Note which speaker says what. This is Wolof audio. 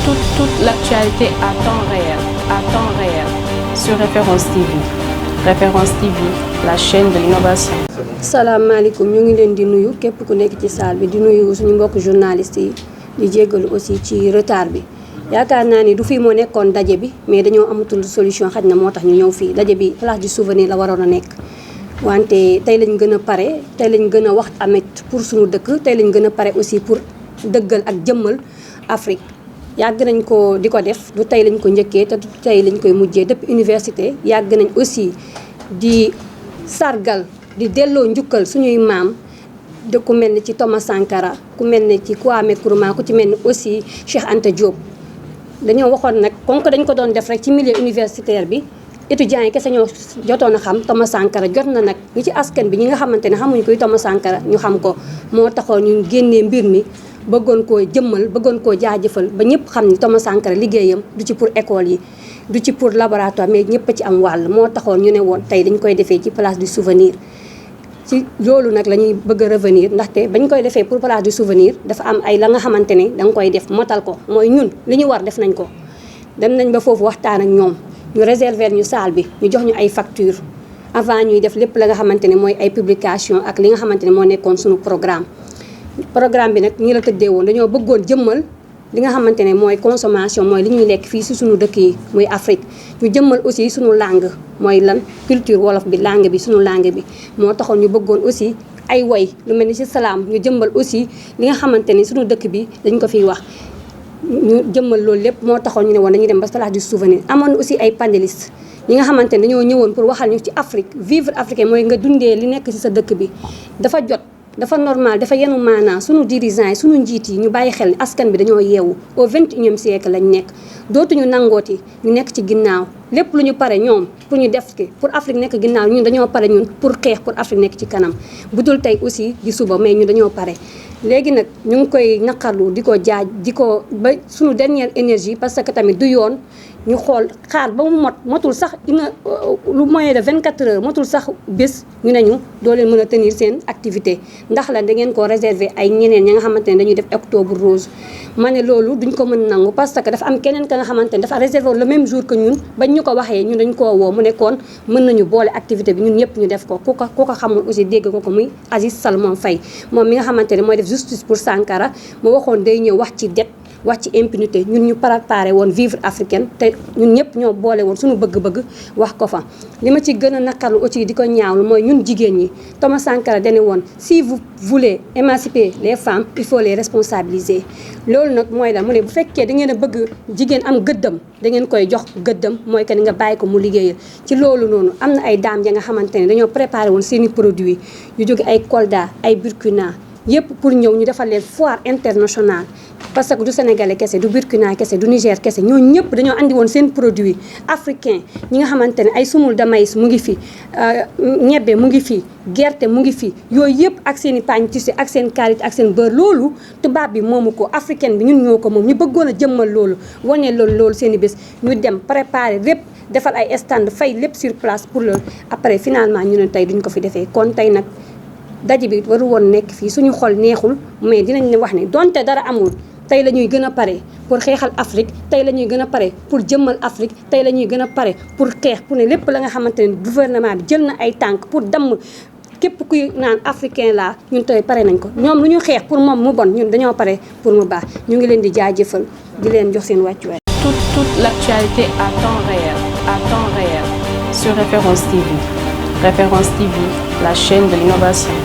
Speaker 1: toute l'actualité à temps réel sur Référence TV. Référence TV, la chaîne de l'innovation.
Speaker 2: salaamaaleykum ñu ngi leen di nuyu képp ku nekk ci salle bi di nuyu suñu mbokk journaliste yi di jéggalu aussi ci retard bi yaakaar naa ni du fii moo nekkoon daje bi mais dañoo amatul solution xaj na moo tax ñu ñëw fii daje bi place du souvenir la waroon a nekk wante tey lañ gën a pare tey lañ gën a wax amit pour suñu dëkk tey lañ gën a pare aussi pour dëggal ak jëmmal Afrique yàgg nañ ko di ko def du tey lañ ko njëkkee te du tey lañ koy mujjee depuis université yàgg nañ aussi di sargal di delloo njukkal suñuy maam de ku mel ni ci Thomas Sankara ku mel ni ci Kwame Nkrumah ku ci mel ni aussi Cheikh Anta Diop dañoo waxoon nag kon ko dañ ko doon def rek ci milieu universitaire bi étudiants yi kese ñoo jotoon a xam Thomas Sankara jot na nag ñi ci askan bi ñi nga xamante ne xamuñ koy Thomas Sankara ñu xam ko moo taxoon ñu génnee mbir mi bëggoon koo jëmmal bëggoon koo jaajëfal ba ñëpp xam ni Thomas Sankara liggéeyam du ci pour école yi du ci pour laboratoire mais ñëpp a ci am wàll moo taxoon ñu ne woon tey dañ koy defee ci place du souvenir ci loolu nag la ñuy bëgg a revenir ndaxte bañ koy defee pour place du souvenir dafa am ay la nga xamante ne danga koy def motal ko mooy ñun li ñu war def nañ ko dem nañ ba foofu waxtaan ak ñoom ñu réserver ñu salle bi ñu jox ñu ay facture avant ñuy def lépp la nga xamante ne mooy ay publication ak li nga xamante ne moo nekkoon suñu programme bi nag ñi la tëddee woon dañoo bëggoon jëmmal li nga xamante ne mooy consommation mooy li ñuy lekk fii si suñu dëkk yi muy Afrique ñu jëmmal aussi suñu langue mooy lan culture wolof bi langue bi suñu langue bi moo taxoon ñu bëggoon aussi ay woy lu mel ni ci salaam ñu jëmmal aussi li nga xamante ni suñu dëkk bi dañ ko fiy wax ñu jëmmal loolu lépp moo taxoon ñu ne woon dañuy dem ba place du souvenir amoon na aussi ay panélistes ñi nga xamante ne dañoo ñëwoon pour waxal ñu ci Afrique vivre africain mooy nga dundee li nekk ci sa dëkk bi dafa jot dafa normal dafa yenu maanaa suñu dirigeants yi suñu njiit yi ñu bàyyi xel ni askan bi dañoo yeewu au 21e siècle lañ nekk dootuñu nangooti ñu nekk ci ginnaaw lépp lu ñu pare ñoom pour ñu def ki pour Afrique nekk ginnaaw ñun dañoo pare ñun pour xeex pour Afrique nekk ci kanam bu dul tey aussi di suba mais ñun dañoo pare léegi nag ñu ngi koy naqarlu di ko jaaj di ko ba suñu dernière énergie parce que tamit du yoon ñu xool xaar ba mu motul sax lu moyen de 24 heures motul sax bés ñu ne ñu doo leen mën a tenir seen activité ndax la da ngeen ko réserver ay ñeneen ñi nga xamante ne dañuy def octobre rose ma ne loolu duñ ko mën nangu parce que dafa am keneen ka nga xamante ne dafa réserver le même jour que ñun bañ ñu ko waxee ñun dañ koo woo mu nekkoon mën nañu boole activité bi ñun ñëpp ñu def ko ku ko xamul aussi dégg ko muy Aziz Salmon Faye moom mi nga xamante ne mooy def justice pour Sankara mu waxoon day ñëw wax ci det wax ci impunité ñun ñu préparé woon vivre africaine te ñun ñëpp ñoo boole woon suñu bëgg-bëgg wax ko fa li ma ci gën a naqarlu aussi di ko ñaawlu mooy ñun jigéen ñi Thomas Sankara dane woon si vous voulez émanciper les femmes il faut les responsabiliser loolu nag mooy la mu ne bu fekkee da ngeen a bëgg jigéen am gëddam da ngeen koy jox gëddam mooy que ni nga bàyyi ko mu liggéeyal ci loolu noonu am na ay daam ya nga xamante ne dañoo préparé woon seeni produits yu jóge ay Kolda ay Burkina yëpp pour ñëw ñu defal leen foire internationale parce que du Sénégalais kese du Burkina kese du Niger kese ñoo ñëpp dañoo andi woon seen produit africain ñi nga xamante ne ay semoule de maïs mu ngi fi ñebbe mu ngi fi gerte mu ngi fi yooyu yëpp ak seen i pagne tissé ak seen karité ak seen beurre loolu tubaab bi moomu ko africaine bi ñun ñoo ko moom ñu bëggoon a jëmmal loolu wane loolu seen i bés ñu dem préparer lépp defal ay stand fay lépp sur place pour loolu après finalement ñu ne tey duñ ko fi defee kon tey nag daje bi waru woon nekk fii suñu xol neexul mais dinañ ne wax ne donte dara amul tey la ñuy gën a pare pour xeexal Afrique tey la ñuy gën a pare pour jëmmal Afrique tey la ñuy gën a pare pour xeex pour ne lépp la nga xamante ne gouvernement bi jël na ay tànk pour damm képp kuy naan africain la ñun tey pare nañ ko ñoom lu ñu xeex pour moom mu bon ñun dañoo pare pour mu baax ñu ngi leen di jaajëfal di leen jox seen wàccuwaay.
Speaker 1: Toute l'actualité à temps réel sur Référence TV. Référence TV, la chaîne de l'innovation.